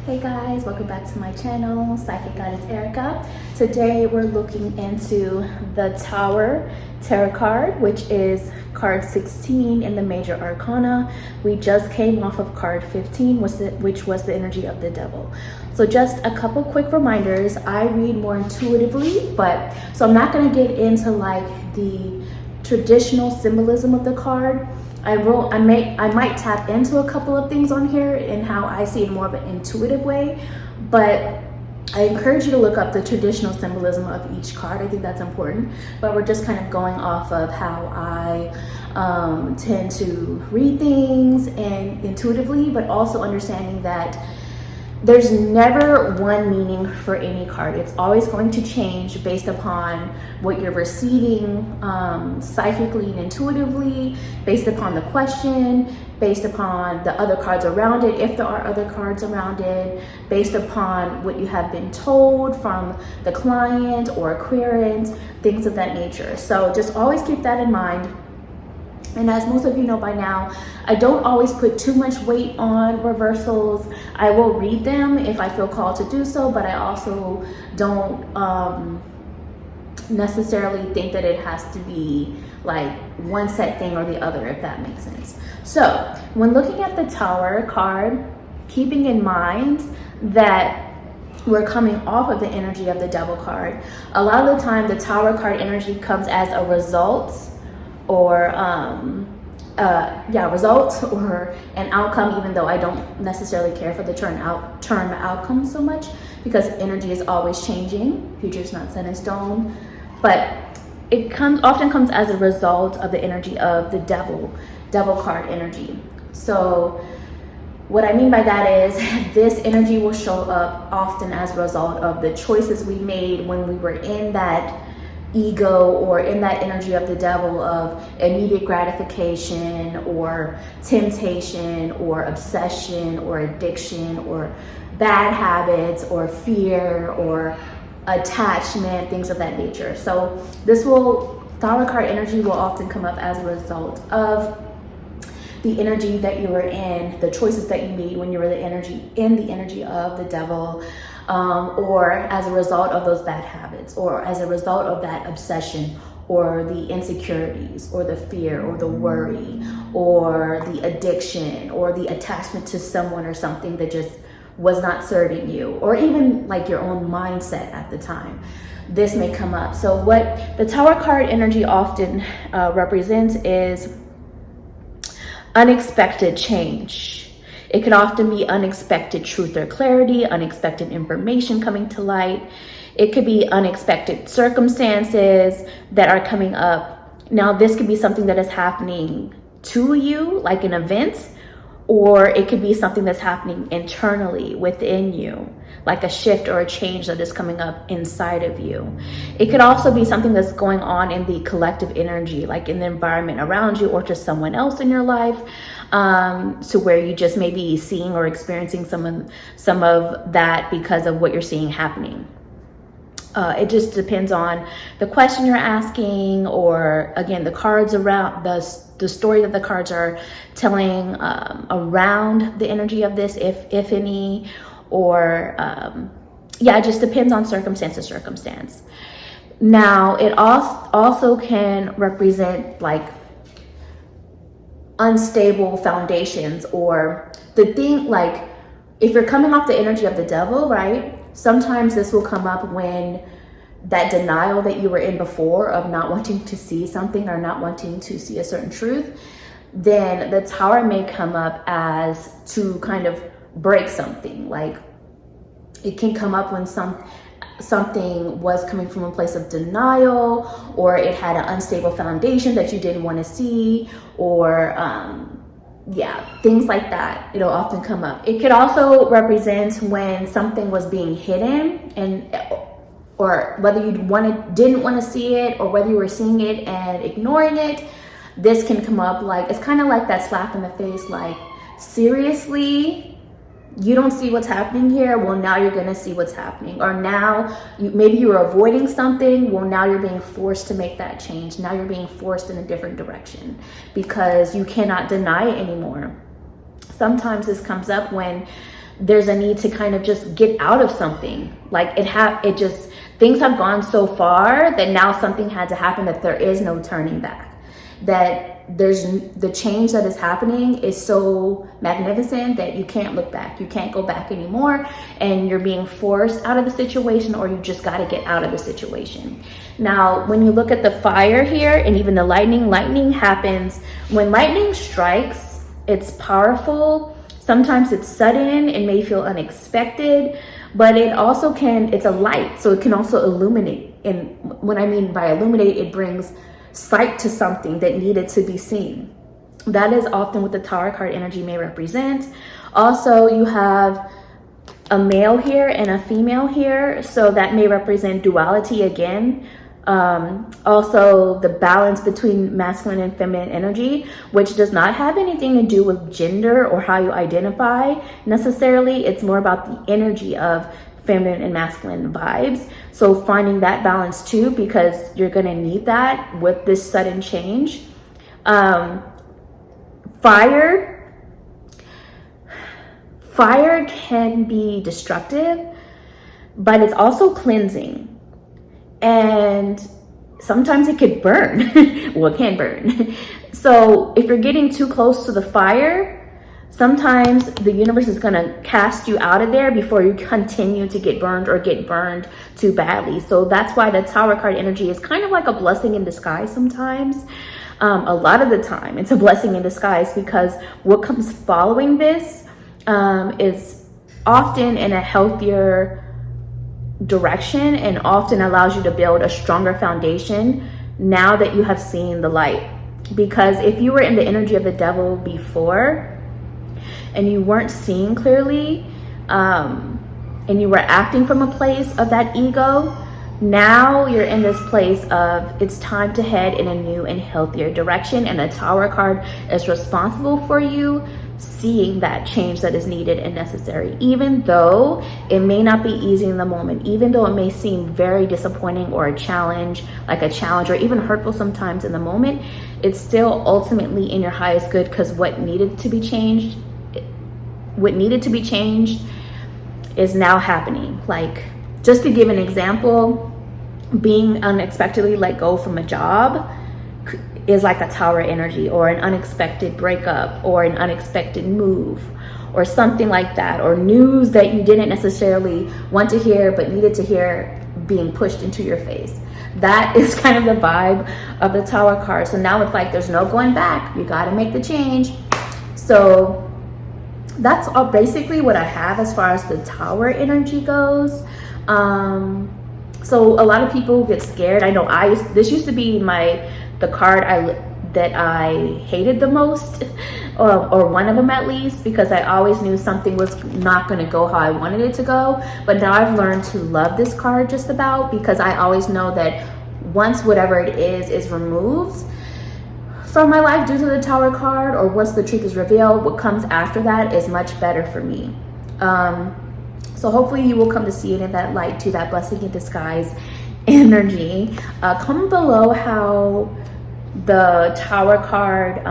Hey guys, welcome back to my channel, Psychic Goddess Erika. Today we're looking into the Tower Tarot card, which is card 16 in the Major Arcana. We just came off of card 15, which was the energy of the devil. So just a couple quick reminders. I read more intuitively, so I'm not going to get into like the traditional symbolism of the card. I might tap into a couple of things on here and how I see it more of an intuitive way, but I encourage you to look up the traditional symbolism of each card. I think that's important, but we're just kind of going off of how I tend to read things and intuitively, but also understanding that there's never one meaning for any card. It's always going to change based upon what you're receiving psychically and intuitively, based upon the question, based upon the other cards around it, if there are other cards around it, based upon what you have been told from the client or a querent, things of that nature. So just always keep that in mind. And as most of you know by now, I don't always put too much weight on reversals. I will read them if I feel called to do so, but I also don't necessarily think that it has to be like one set thing or the other, if that makes sense. So when looking at the Tower card, keeping in mind that we're coming off of the energy of the Devil card, a lot of the time the Tower card energy comes as a result or result or an outcome, even though I don't necessarily care for the term outcome so much, because energy is always changing, future is not set in stone, but it often comes as a result of the energy of the devil card energy. So what I mean by that is this energy will show up often as a result of the choices we made when we were in that ego or in that energy of the devil of immediate gratification or temptation or obsession or addiction or bad habits or fear or attachment, things of that nature. So Tower card energy will often come up as a result of the energy that you were in, the choices that you made when you were in the energy of the devil, or as a result of those bad habits, or as a result of that obsession, or the insecurities, or the fear, or the worry, or the addiction, or the attachment to someone or something that just was not serving you, or even like your own mindset at the time. This may come up. So what the Tower card energy often represents is unexpected change. It can often be unexpected truth or clarity, unexpected information coming to light. It could be unexpected circumstances that are coming up. Now, this could be something that is happening to you, like an event, or it could be something that's happening internally within you, like a shift or a change that is coming up inside of you. It could also be something that's going on in the collective energy, like in the environment around you or just someone else in your life, to where you just may be seeing or experiencing some of that because of what you're seeing happening. It just depends on the question you're asking, or again, the cards around the story that the cards are telling around the energy of this, if any, or it just depends on circumstance to circumstance. Now, it also can represent like unstable foundations, or the thing, like if you're coming off the energy of the devil, right? Sometimes this will come up when that denial that you were in before of not wanting to see something or not wanting to see a certain truth, then the Tower may come up as to kind of break something. Like it can come up when something was coming from a place of denial, or it had an unstable foundation that you didn't want to see, or things like that. It'll often come up. It could also represent when something was being hidden, or whether you didn't want to see it, or whether you were seeing it and ignoring it. This can come up like, it's kind of like that slap in the face, like, seriously? You don't see what's happening here? Well, now you're going to see what's happening. Or now maybe you were avoiding something. Well, now you're being forced to make that change. Now you're being forced in a different direction because you cannot deny it anymore. Sometimes this comes up when there's a need to kind of just get out of something. Like things have gone so far that now something had to happen, that there is no turning back. That the change that is happening is so magnificent that you can't look back. You can't go back anymore, and you're being forced out of the situation, or you just got to get out of the situation. Now, when you look at the fire here and even the lightning happens when lightning strikes. It's powerful. Sometimes it's sudden and may feel unexpected, but it's a light, so it can also illuminate. And when I mean by illuminate, it brings sight to something that needed to be seen. That is often what the Tower card energy may represent. Also, you have a male here and a female here, so that may represent duality again. Also the balance between masculine and feminine energy, which does not have anything to do with gender or how you identify necessarily. It's more about the energy of feminine and masculine vibes. So finding that balance too, because you're going to need that with this sudden change. Fire can be destructive, but it's also cleansing. And sometimes it could burn. Well, it can burn. So if you're getting too close to the fire, sometimes the universe is going to cast you out of there before you continue to get burned or get burned too badly. So that's why the Tower card energy is kind of like a blessing in disguise sometimes. A lot of the time it's a blessing in disguise, because what comes following this is often in a healthier direction and often allows you to build a stronger foundation now that you have seen the light. Because if you were in the energy of the devil before and you weren't seeing clearly, and you were acting from a place of that ego, now you're in this place of it's time to head in a new and healthier direction, and the Tower card is responsible for you seeing that change that is needed and necessary. Even though it may not be easy in the moment, even though it may seem very disappointing or a challenge, or even hurtful sometimes in the moment, it's still ultimately in your highest good, because what needed to be changed is now happening. Like, just to give an example, being unexpectedly let go from a job is like a Tower energy, or an unexpected breakup, or an unexpected move, or something like that, or news that you didn't necessarily want to hear but needed to hear being pushed into your face. That is kind of the vibe of the Tower card. So now it's like there's no going back. You got to make the change. So that's all basically what I have as far as the Tower energy goes. So a lot of people get scared. I know this used to be the card that I hated the most, or one of them at least, because I always knew something was not going to go how I wanted it to go. But now I've learned to love this card just about, because I always know that once whatever it is removed from my life due to the Tower card, or once the truth is revealed, what comes after that is much better for me. So hopefully you will come to see it in that light too, that blessing in disguise energy. Comment below how the Tower card,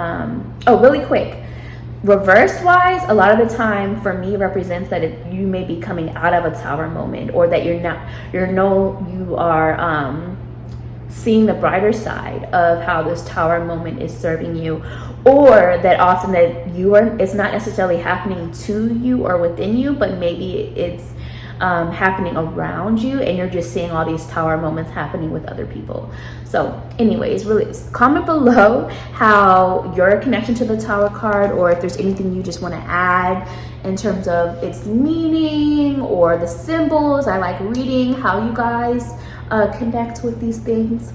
really quick, reverse wise, a lot of the time for me represents that you may be coming out of a Tower moment, or that you are seeing the brighter side of how this Tower moment is serving you, or that often that it's not necessarily happening to you or within you, but maybe it's happening around you, and you're just seeing all these Tower moments happening with other people. So anyways, really comment below how your connection to the Tower card, or if there's anything you just want to add in terms of its meaning or the symbols. I like reading how you guys connect with these things.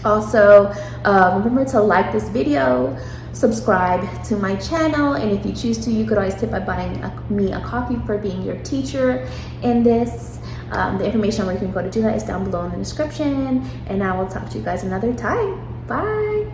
Also, remember to like this video, subscribe to my channel, and if you choose to, you could always tip by buying me a coffee for being your teacher in this. The information where you can go to do that is down below in the description, and I will talk to you guys another time. Bye.